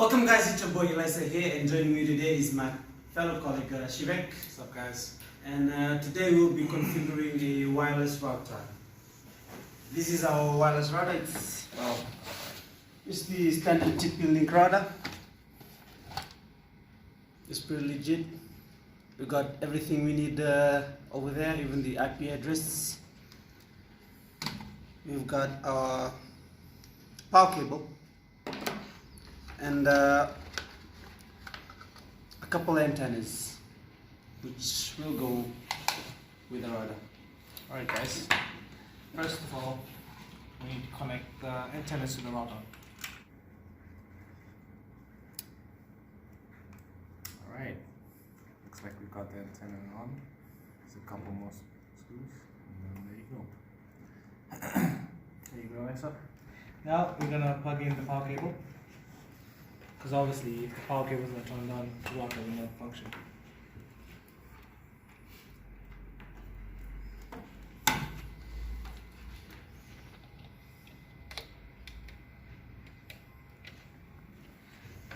Welcome guys, it's your boy Elisa here, and joining me today is my fellow colleague Shivek. What's up, guys? And today we'll be configuring a wireless router. This is our wireless router. It's the standard TP-Link router. It's pretty legit. We got everything we need over there, even the IP address. We've got our power cable and a couple antennas which will go with the router. Alright, guys. First of all, we need to connect the antennas to the router. Alright. Looks like we've got the antenna on. There's a couple more screws. And then there you go. There you go, Lisa. Now we're gonna plug in the power cable. Because obviously, if the power cable is not turned on, the router will not function.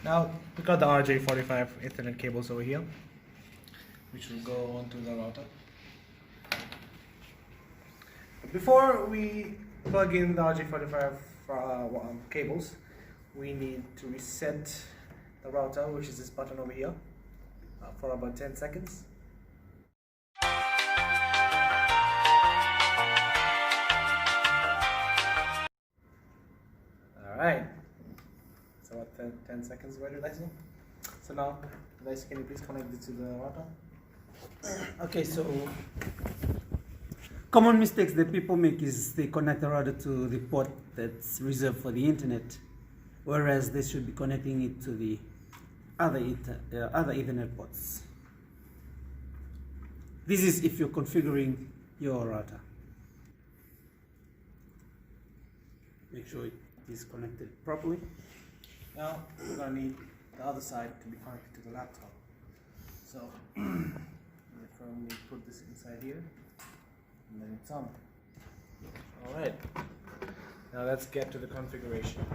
Now we got the RJ45 Ethernet cables over here, which will go onto the router. Before we plug in the RJ45 cables, we need to reset the router, which is this button over here, for about 10 seconds. Alright, so what, 10 seconds waited, Lisa? So now, Lisa, can you please connect it to the router? Okay, so common mistakes that people make is they connect the router to the port that's reserved for the internet, whereas they should be connecting it to the other Ethernet ports. This is if you're configuring your router. Make sure it is connected properly. Now we're going to need the other side to be connected to the laptop. So we firmly put this inside here, and then it's on. Alright, now let's get to the configuration.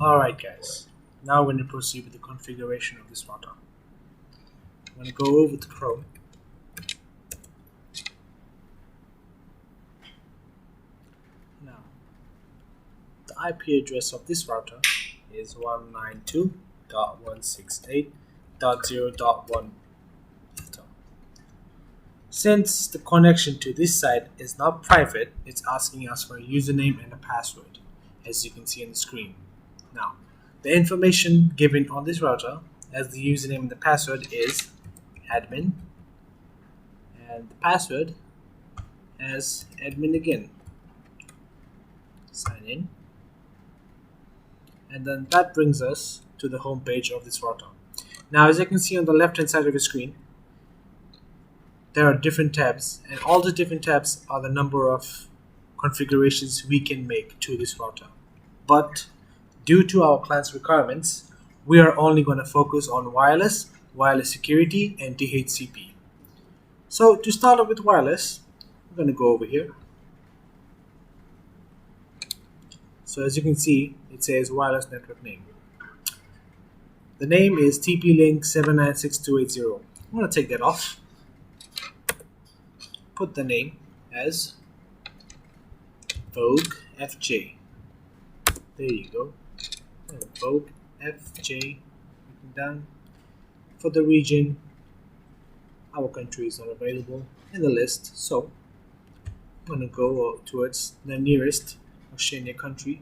Alright guys, now we're going to proceed with the configuration of this router. I'm going to go over to Chrome. Now, the IP address of this router is 192.168.0.1. Since the connection to this site is not private, it's asking us for a username and a password, as you can see on the screen. Now, the information given on this router as the username and the password is admin, and the password as admin again. Sign in, and then that brings us to the home page of this router. Now, as you can see on the left hand side of the screen, there are different tabs, and all the different tabs are the number of configurations we can make to this router. But due to our client's requirements, we are only going to focus on wireless, wireless security, and DHCP. So to start off with wireless, we're going to go over here. So as you can see, it says wireless network name. The name is TP-Link 796280. I'm going to take that off. Put the name as Vogue FJ. There you go. Vogue FJ done. For the region, our country is not available in the list, so I'm going to go towards the nearest Oceania country,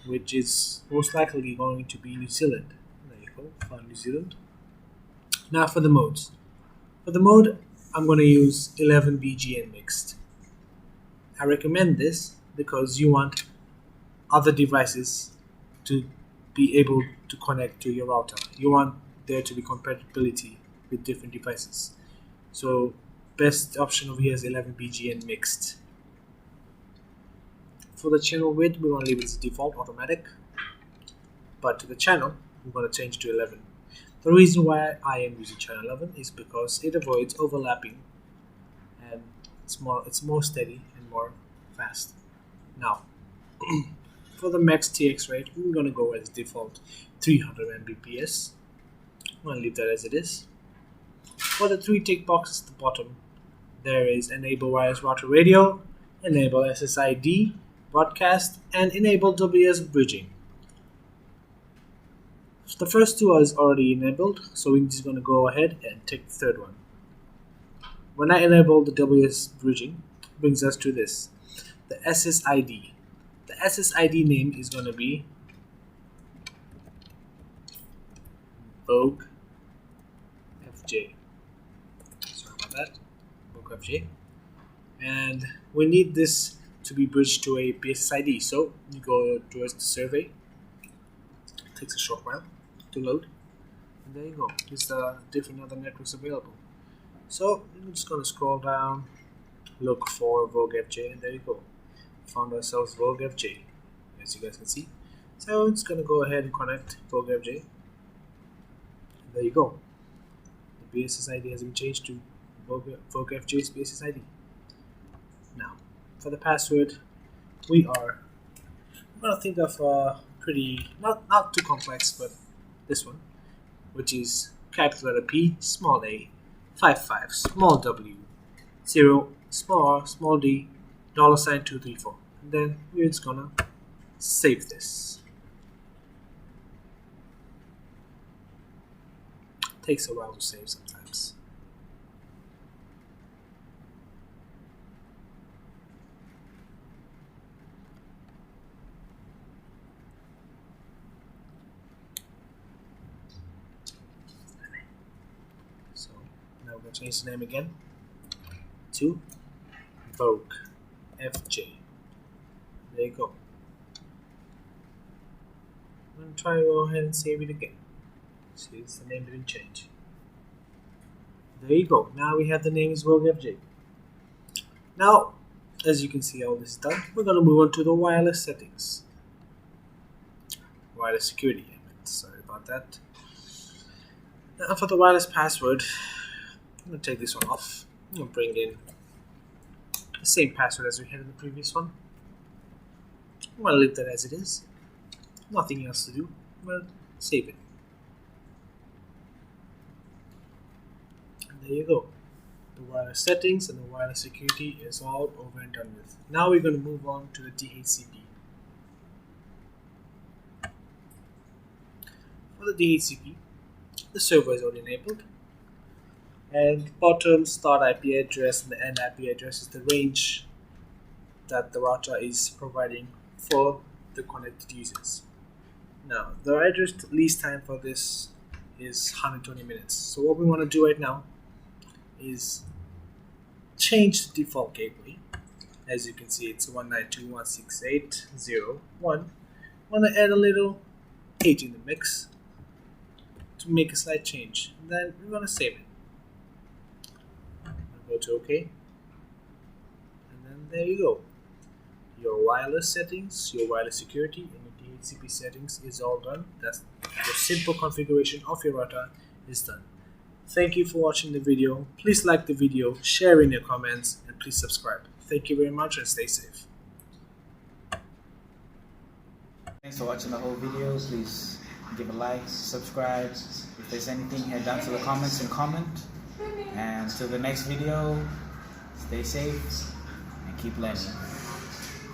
which is most likely going to be New Zealand. There you go, find New Zealand. Now for the modes. For the mode, I'm going to use 11 BGN mixed. I recommend this because you want other devices to be able to connect to your router. You want there to be compatibility with different devices. So best option over here is 11 BGN mixed. For the channel width, we're going to leave it as default automatic, but to the channel we're going to change to 11. The reason why I am using channel 11 is because it avoids overlapping, and it's more steady and more fast. Now, for the max TX rate, we're going to go as default 300 Mbps. I'm going to leave that as it is. For the 3 tick boxes at the bottom, there is enable wireless router radio, enable SSID broadcast, and enable WS bridging. The first two is already enabled, so we're just going to go ahead and take the third one. When I enable the WS bridging, it brings us to this, the SSID. The SSID name is going to be Vogue FJ. Sorry about that. Vogue FJ. And we need this to be bridged to a BSSID. So you go towards the survey. It takes a short while to load. And there you go. There's different other networks available. So I'm just going to scroll down, look for Vogue FJ, and there you go. Found ourselves Vogue FJ, as you guys can see. So it's going to go ahead and connect Vogue FJ. And there you go. The BSSID has been changed to Vogue FJ's BSSID. Now, for the password, we're going to think of a pretty, not too complex, but this one, which is capital letter P, small a, 55, small w, 0, small r, small d, $234. And then we're just gonna save this. Takes a while to save sometimes. So now we're gonna change the name again to Vogue FJ. There you go. I'm going to try to go ahead and save it again. See, it's the name didn't change. There you go. Now we have the name is Vogue FJ. Now, as you can see, all this is done. We're going to move on to the wireless settings. Wireless security. Sorry about that. Now for the wireless password, I'm going to take this one off. I'm going to bring in the same password as we had in the previous one. I'm going to leave that as it is. Nothing else to do. I'm going to save it. And there you go. The wireless settings and the wireless security is all over and done with. Now we're going to move on to the DHCP. For the DHCP, the server is already enabled. And the bottom start IP address and the end IP address is the range that the router is providing for the connected users. Now, the address lease time for this is 120 minutes. So what we want to do right now is change the default gateway. As you can see, it's 192.168.0.1. Want to add a little 8 in the mix to make a slight change. And then we're going to save it. Go to OK, and then there you go. Your wireless settings, your wireless security, and your DHCP settings is all done. That's your simple configuration of your router is done. Thank you for watching the video. Please like the video, share in your comments, and please subscribe. Thank you very much and stay safe. Thanks for watching the whole video. Please give a like, subscribe. If there's anything, head down to the comments and comment. And till the next video, stay safe and keep learning.